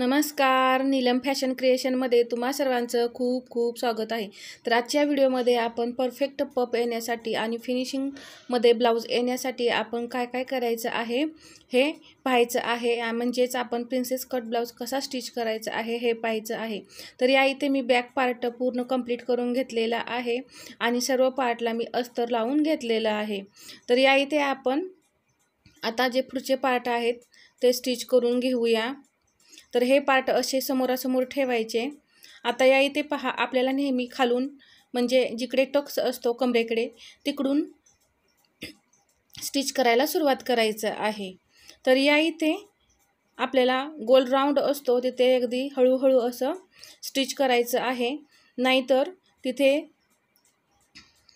नमस्कार, नीलम फॅशन क्रिएशनमध्ये तुम्हा सर्वांचं खूप खूप स्वागत आहे. तर आजच्या व्हिडिओमध्ये आपण परफेक्ट पफ येण्यासाठी आणि फिनिशिंगमध्ये ब्लाऊज येण्यासाठी आपण काय काय करायचं आहे हे पाहायचं आहे. म्हणजेच आपण प्रिन्सेस कट ब्लाऊज कसा स्टिच करायचा आहे हे पाहायचं आहे. तर या इथे मी बॅक पार्ट पूर्ण कंप्लीट करून घेतलेला आहे आणि सर्व पार्टला मी अस्तर लावून घेतलेलं आहे. तर या इथे आपण आता जे पुढचे पार्ट आहेत ते स्टिच करून घेऊया. तर हे पार्ट असे समोरासमोर ठेवायचे. आता या इथे पहा, आपल्याला नेहमी खालून म्हणजे जिकडे टक्स असतो कमरेकडे तिकडून स्टिच करायला सुरुवात करायचं आहे. तर या इथे आपल्याला गोल राऊंड असतो तिथे अगदी हळूहळू असं स्टिच करायचं आहे, नाहीतर तिथे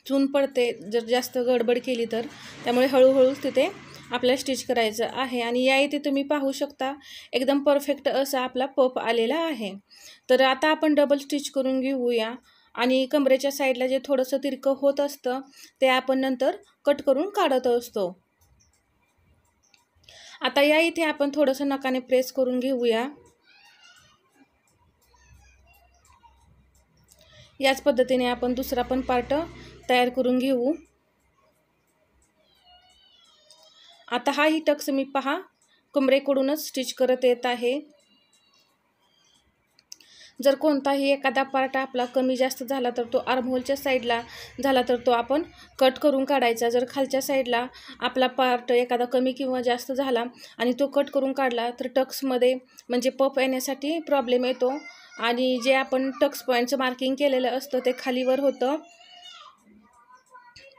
चून पडते जर जास्त गडबड केली तर. त्यामुळे हळूहळू तिथे आपल्याला स्टिच करायचं आहे. आणि या इथे तुम्ही पाहू शकता एकदम परफेक्ट असा आपला पफ आलेला आहे. तर आता आपण डबल स्टिच करून घेऊया आणि कमरेच्या साईडला जे थोडंसं तिरकं होत असतं ते आपण नंतर कट करून काढत असतो. आता या इथे आपण थोडंसं नखाने प्रेस करून घेऊया. याच पद्धतीने आपण दुसरा पण पार्ट तयार करून घेऊ. आता हाही टक्स मी पहा कमरेकडूनच स्टिच करत येत आहे. जर कोणताही एखादा पार्ट आपला कमी जास्त झाला तर तो आर्महोलच्या साईडला झाला तर तो आपण कट करून काढायचा. जर खालच्या साईडला आपला पार्ट एखादा कमी किंवा जास्त झाला आणि तो कट करून काढला तर टक्समध्ये म्हणजे पफ येण्यासाठी प्रॉब्लेम येतो आणि जे आपण टक्स पॉईंटचं मार्किंग केलेलं असतं ते खालीवर होतं,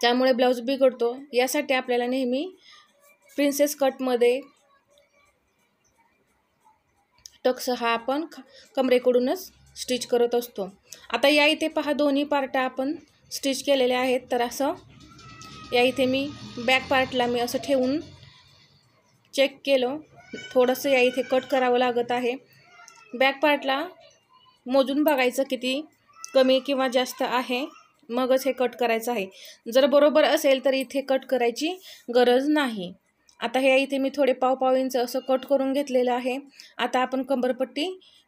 त्यामुळे ब्लाऊज बिघडतो. यासाठी आपल्याला नेहमी प्रिन्सेस कटमध्ये टक्स हा आपण कमरेकडूनच स्टिच करत असतो. आता या इथे पहा दोन्ही पार्ट आपण स्टिच केलेले आहेत. तर असं या इथे मी बॅक पार्टला मी असं ठेवून चेक केलं. थोडंसं या इथे कट करावं लागत आहे. बॅक पार्टला मोजून बघायचं किती कमी किंवा जास्त आहे, मगच हे कट करायचं आहे. जर बरोबर असेल तर इथे कट करायची गरज नाही. आता हे इथे मी थोडे पाव इंच असं कट करून घेतलेलं आहे. आता आपण कंबरपट्टी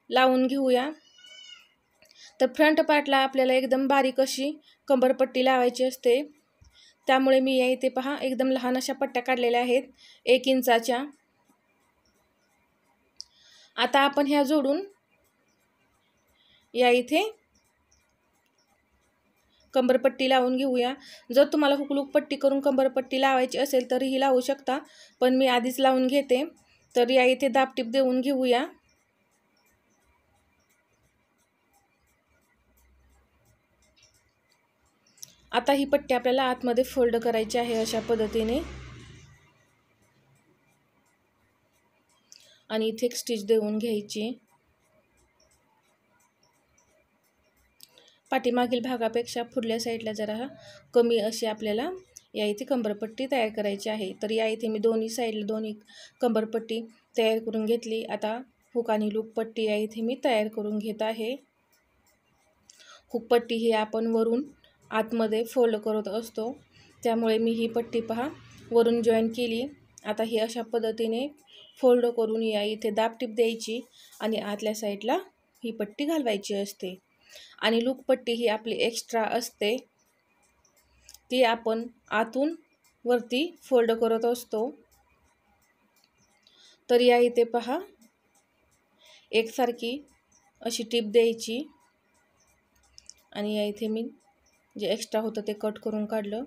लावून घेऊया. तर फ्रंट पार्टला आपल्याला एकदम बारीक अशी कंबरपट्टी लावायची असते, त्यामुळे मी या इथे पहा एकदम लहान अशा पट्ट्या काढलेल्या आहेत 1 इंचाच्या. आता आपण ह्या जोडून या इथे कंबरपट्टी लावून घेऊया. जर तुम्हाला हुकलूक पट्टी करून कंबरपट्टी लावायची असेल तरीही लावू शकता, पण मी आधीच लावून घेते. तर या इथे दाबटीप देऊन घेऊया. आता ही पट्टी आपल्याला आतमध्ये फोल्ड करायची आहे अशा पद्धतीने आणि इथे एक स्टिच देऊन घ्यायची. पाठीमागील भागापेक्षा पुढल्या साईडला जरा कमी अशी आपल्याला या इथे कंबरपट्टी तयार करायची आहे. तर या इथे मी दोन्ही साईडला दोन्ही कंबरपट्टी तयार करून घेतली. आता हुक आणि लूप पट्टी या इथे मी तयार करून घेत आहे. हुक पट्टी ही आपण वरून आतमध्ये फोल्ड करत असतो, त्यामुळे मी ही पट्टी पहा वरून जॉईन केली. आता ही अशा पद्धतीने फोल्ड करून या इथे दाबटीप द्यायची आणि आतल्या साईडला ही पट्टी घालवायची असते. आणि लूप पट्टी ही आपली एक्स्ट्रा असते, ती आपण आतून वरती फोल्ड करत असतो. तर या इथे पहा एकसारखी अशी टीप द्यायची आणि या इथे मी जे एक्स्ट्रा होतं ते कट करून काढलं.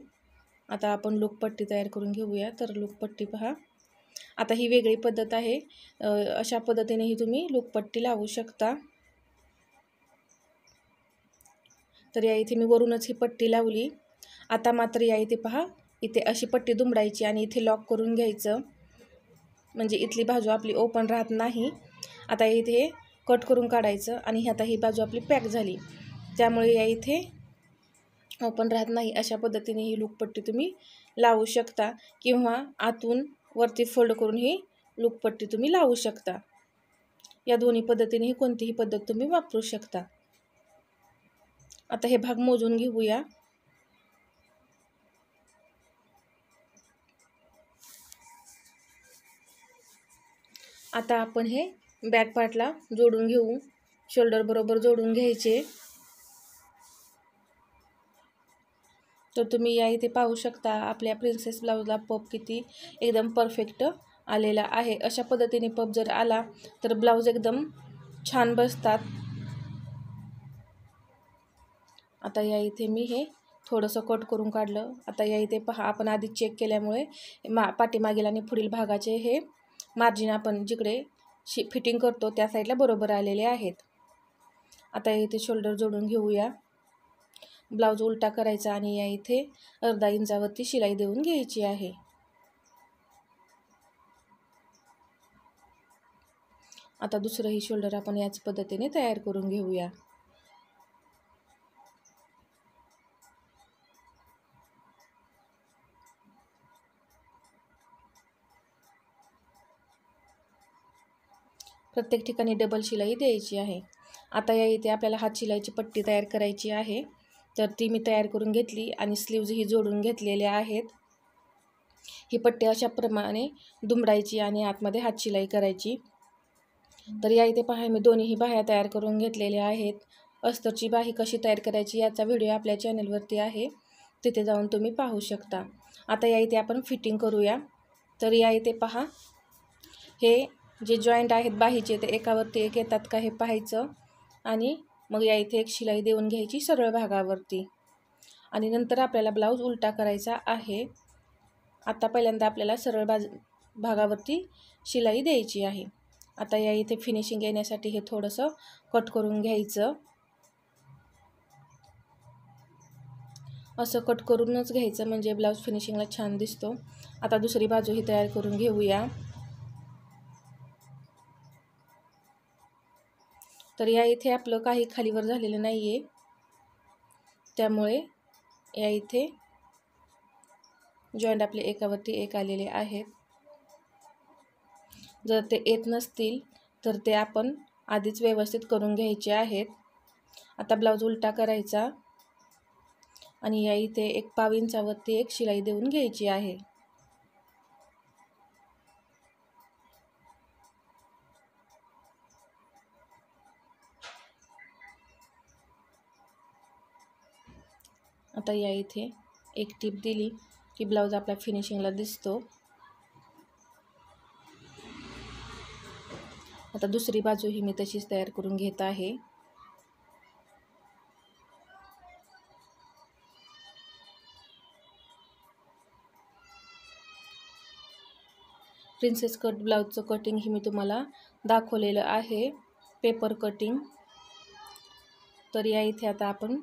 आता आपण लूप पट्टी तयार करून घेऊया. तर लूप पट्टी पहा, आता ही वेगळी पद्धत आहे. अशा पद्धतीनेही तुम्ही लूप पट्टी लावू शकता. तर या इथे मी वरूनच ही पट्टी लावली. आता मात्र या इथे पहा इथे अशी पट्टी दुमडायची आणि इथे लॉक करून घ्यायचं, म्हणजे इथली बाजू आपली ओपन राहत नाही. आता इथे कट करून काढायचं आणि आता ही बाजू आपली पॅक झाली, त्यामुळे या इथे ओपन राहत नाही. अशा पद्धतीने ही लूप पट्टी तुम्ही लावू शकता किंवा आतून वरती फोल्ड करून ही लूप पट्टी तुम्ही लावू शकता. या दोन्ही पद्धतीने कोणतीही पद्धत तुम्ही वापरू शकता. आता हे भाग मोजून घेऊया. आता आपण हे बॅक पार्टला जोडून घेऊ, शोल्डर बरोबर जोडून घ्यायचे. तर तुम्ही या इथे पाहू शकता आपल्या प्रिन्सेस ब्लाऊजला पप किती एकदम परफेक्ट आलेला आहे. अशा पद्धतीने पप जर आला तर ब्लाऊज एकदम छान बसतात. आता या इथे मी हे थोडंसं कट करून काढलं. आता या इथे पहा, आपण आधी चेक केल्यामुळे पाठीमागील आणि पुढील भागाचे हे मार्जिन आपण जिकडे फिटिंग करतो त्या साईडला बरोबर आलेले आहेत. आता इथे शोल्डर जोडून घेऊया. ब्लाऊज उलटा करायचा आणि या इथे अर्धा इंचावरती शिलाई देऊन घ्यायची आहे. आता दुसरंही शोल्डर आपण याच पद्धतीने तयार करून घेऊया. प्रत्येक ठिकाणी डबल शिलाई द्यायची आहे. आता या इथे आपल्याला हात शिलाईची पट्टी तयार करायची आहे. तर ती मी तयार करून घेतली आणि स्लीव्ज ही जोडून घेतलेल्या आहेत. ही पट्टी अशा प्रमाणे दुमडायची आणि आतमध्ये हात शिलाई करायची. तर या इथे पहा, मी दोन्हीही बाह्या तयार करून घेतलेल्या आहेत. अस्तरची बाही कशी तयार करायची याचा व्हिडिओ आपल्या चॅनलवरती आहे, तिथे जाऊन तुम्ही पाहू शकता. आता या इथे आपण फिटिंग करूया. तर या इथे पहा, हे जे जॉईंट आहेत बाहीचे ते एकावरती एक येतात का हे पाहायचं आणि मग या इथे एक शिलाई देऊन घ्यायची सरळ भागावरती आणि नंतर आपल्याला ब्लाऊज उलटा करायचा आहे. आता पहिल्यांदा आपल्याला सरळ भागावरती शिलाई द्यायची आहे. आता या इथे फिनिशिंग येण्यासाठी हे थोडंसं कट करून घ्यायचं. असं कट करूनच घ्यायचं म्हणजे ब्लाऊज फिनिशिंगला छान दिसतो. आता दुसरी बाजूही तयार करून घेऊया. तर या इथे आपलं काही खालीवर झालेलं नाही आहे, त्यामुळे या इथे जॉईंट आपले एकावरती एक आलेले आहेत. जर ते येत नसतील तर ते आपण आधीच व्यवस्थित करून घ्यायचे आहेत. आता ब्लाऊज उलटा करायचा आणि या इथे एक पाव इंचावरती एक शिलाई देऊन घ्यायची आहे. आता या इथे एक टीप दिली की ब्लाऊज आपल्या फिनिशिंगला दिसतो. आता दुसरी बाजू ही मी तशीच तयार करून घेत आहे. प्रिन्सेस कट ब्लाऊजचं कटिंग ही मी तुम्हाला दाखवलेलं आहे, पेपर कटिंग. तर या इथे आता आपण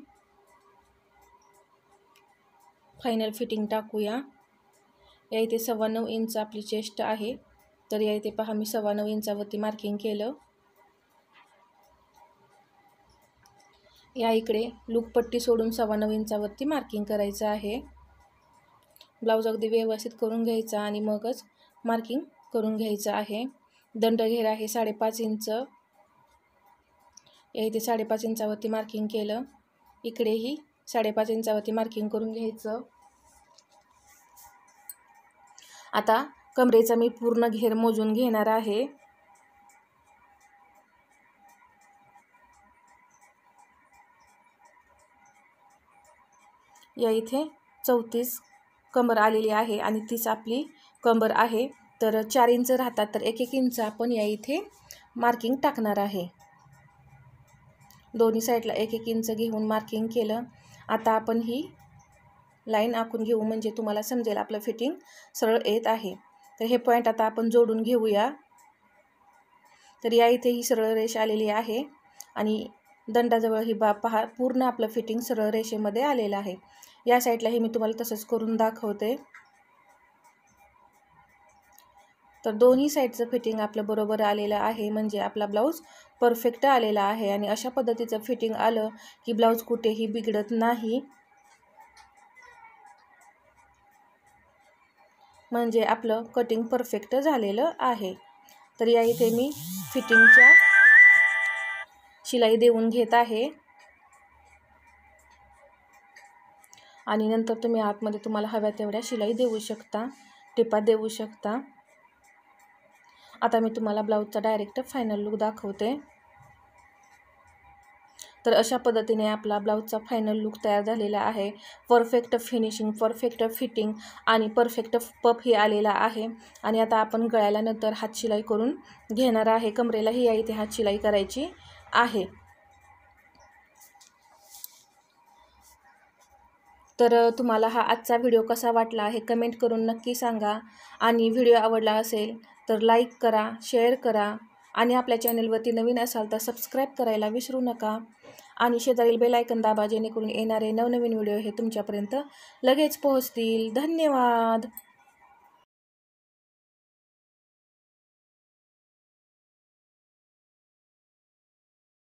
फायनल फिटिंग टाकूया. या इथे 9.25 इंच आपली चेस्ट आहे. तर या इथे पहा, मी 9.25 इंचावरती मार्किंग केलं. या इकडे लूपपट्टी सोडून 9.25 इंचावरती मार्किंग करायचं आहे. ब्लाऊज अगदी व्यवस्थित करून घ्यायचा आणि मगच मार्किंग करून घ्यायचं आहे. दंड घेरा आहे 5.5 इंच. या इथे 5.5 इंचावरती मार्किंग केलं. इकडेही 5.5 इंचावरती मार्किंग करून घ्यायचं. आता कमरेचा मी पूर्ण घेर मोजून घेणार आहे. या इथे 34 कंबर आलेली आहे आणि 30 आपली कंबर आहे. तर 4 इंच राहतात, तर 1-1 इंच आपण या इथे मार्किंग टाकणार आहे. दोन्ही साईडला 1-1 इंच घेऊन मार्किंग केलं. आता आपण ही लाईन आखून घेऊ म्हणजे तुम्हाला समजेल आपलं फिटिंग सरळ येत आहे. तर हे पॉईंट आता आपण जोडून घेऊया. तर या इथे ही सरळ रेष आलेली आहे आणि दंडाजवळ ही पहा, पूर्ण आपलं फिटिंग सरळ रेषेमध्ये आलेलं आहे. या साईडलाही मी तुम्हाला तसंच करून दाखवते. तर दोन्ही साईडचं फिटिंग आपलं बरोबर आलेलं आहे म्हणजे आपला ब्लाऊज परफेक्ट आलेला आहे. आणि अशा पद्धतीचं फिटिंग आलं की ब्लाऊज कुठेही बिघडत नाही, म्हणजे आपलं कटिंग परफेक्ट झालेलं आहे. तर या इथे मी फिटिंगच्या शिलाई देऊन घेत आहे आणि नंतर तुम्ही आतमध्ये तुम्हाला हव्या तेवढ्या शिलाई देऊ शकता, टिपा देऊ शकता. आता मी तुम्हाला ब्लाऊजचा डायरेक्ट फायनल लुक दाखवते। तर अशा पद्धतीने आपला ब्लाऊजचा फायनल लुक तयार झालेला आहे। परफेक्ट फिनिशिंग, परफेक्ट फिटिंग आणि परफेक्ट पफ ही आलेला आहे। आणि आता आपण गळ्याला नंतर हातशिलाई करून घेणार आहे। कमरेलाही या इथे हातशिलाई करायची आहे। तर तुम्हाला हा आजचा व्हिडिओ कसा वाटला हे कमेंट करून नक्की सांगा। आणि व्हिडिओ आवडला असेल तर लाईक करा, शेअर करा आणि आपल्या चॅनलवरती नवीन असाल तर सबस्क्राईब करायला विसरू नका। आणि शेजारील बेल आयकॉन दाबा, जेणेकरून येणारे नवनवीन व्हिडिओ हे तुमच्यापर्यंत लगेच पोहोचतील। धन्यवाद।